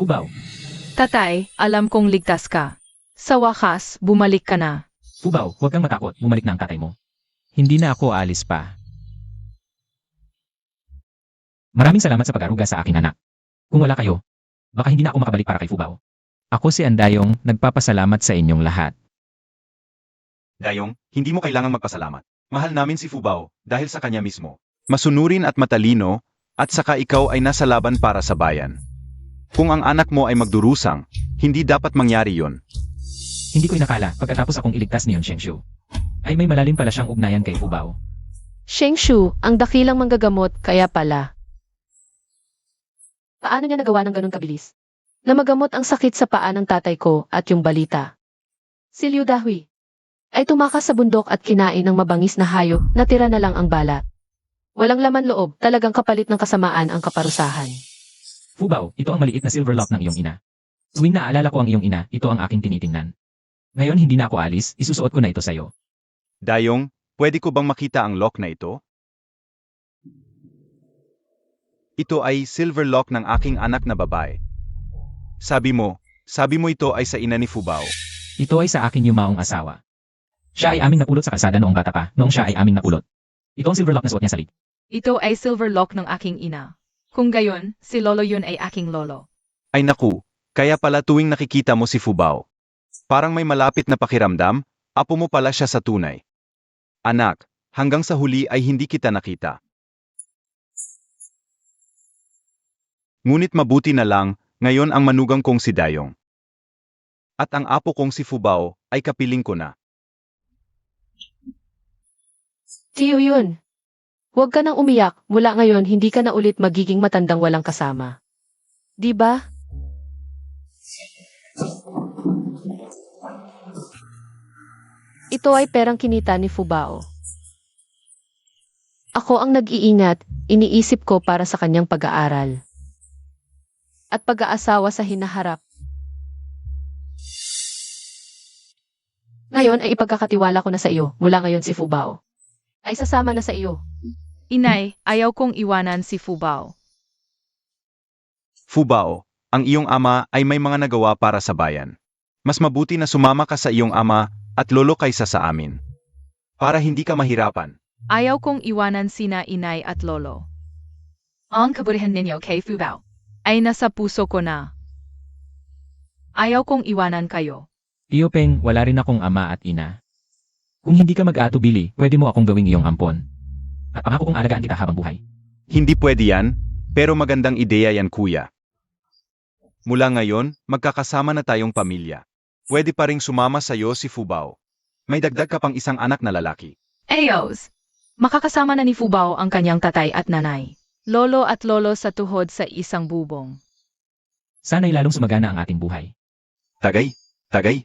Fubao. Tatay, alam kong ligtas ka. Sa wakas, bumalik ka na. Fubao, huwag kang matakot. Bumalik na ang tatay mo. Hindi na ako aalis pa. Maraming salamat sa pag-aruga sa aking anak. Kung wala kayo, baka hindi na ako makabalik para kay Fubao. Ako si Andayong, nagpapasalamat sa inyong lahat. Dayong, hindi mo kailangang magpasalamat. Mahal namin si Fubao dahil sa kanya mismo. Masunurin at matalino, at saka ikaw ay nasa laban para sa bayan. Kung ang anak mo ay magdurusang, hindi dapat mangyari yon. Hindi ko inakala pagkatapos akong iligtas ni Yon Shengshu. Ay may malalim pala siyang ugnayan kay Fubao. Shengshu, ang dakilang manggagamot, kaya pala. Paano niya nagawa ng ganun kabilis? Na magamot ang sakit sa paa ng tatay ko at yung balita. Si Liu Dahui ay tumakas sa bundok at kinain ng mabangis na hayop, natira na lang ang balat. Walang laman loob, talagang kapalit ng kasamaan ang kaparusahan. Fubao, ito ang maliit na silver lock ng iyong ina. Tuwing naaalala ko ang iyong ina, ito ang aking tinitingnan. Ngayon hindi na ako alis, isusuot ko na ito sa'yo. Dayong, pwede ko bang makita ang lock na ito? Ito ay silver lock ng aking anak na babae. Sabi mo ito ay sa ina ni Fubao. Ito ay sa akin yung maong asawa. Siya ay aming napulot sa kalsada noong bata pa, noong siya ay aming napulot. Ito ang silver lock na suot niya sa lig. Ito ay silver lock ng aking ina. Kung gayon, si lolo yun ay aking lolo. Ay naku, kaya pala tuwing nakikita mo si Fubao. Parang may malapit na pakiramdam, apo mo pala siya sa tunay. Anak, hanggang sa huli ay hindi kita nakita. Ngunit mabuti na lang, ngayon ang manugang kong si Dayong. At ang apo kong si Fubao ay kapiling ko na. Tiyo yun. Huwag ka nang umiyak, mula ngayon hindi ka na ulit magiging matandang walang kasama. Di ba? Ito ay perang kinita ni Fubao. Ako ang nag-iingat, iniisip ko para sa kanyang pag-aaral. At pag-aasawa sa hinaharap. Ngayon ay ipagkakatiwala ko na sa iyo, mula ngayon si Fubao ay sasama na sa iyo. Inay, ayaw kong iwanan si Fubao. Fubao, ang iyong ama ay may mga nagawa para sa bayan. Mas mabuti na sumama ka sa iyong ama at lolo kaysa sa amin. Para hindi ka mahirapan. Ayaw kong iwanan sina inay at lolo. Ang kabutihan ninyo kay Fubao ay nasa puso ko na. Ayaw kong iwanan kayo. Tiyo Peng, wala rin akong ama at ina. Kung hindi ka mag-aatubili, pwede mo akong gawing iyong ampon. At pangako kong alagaan kita habang buhay. Hindi pwede yan, pero magandang ideya yan kuya. Mula ngayon, magkakasama na tayong pamilya. Pwede pa ring sumama sa'yo si Fubao. May dagdag ka pang isang anak na lalaki. Ayos! Makakasama na ni Fubao ang kanyang tatay at nanay. Lolo at lolo sa tuhod sa isang bubong. Sana'y lalong sumagana ang ating buhay. Tagay, tagay,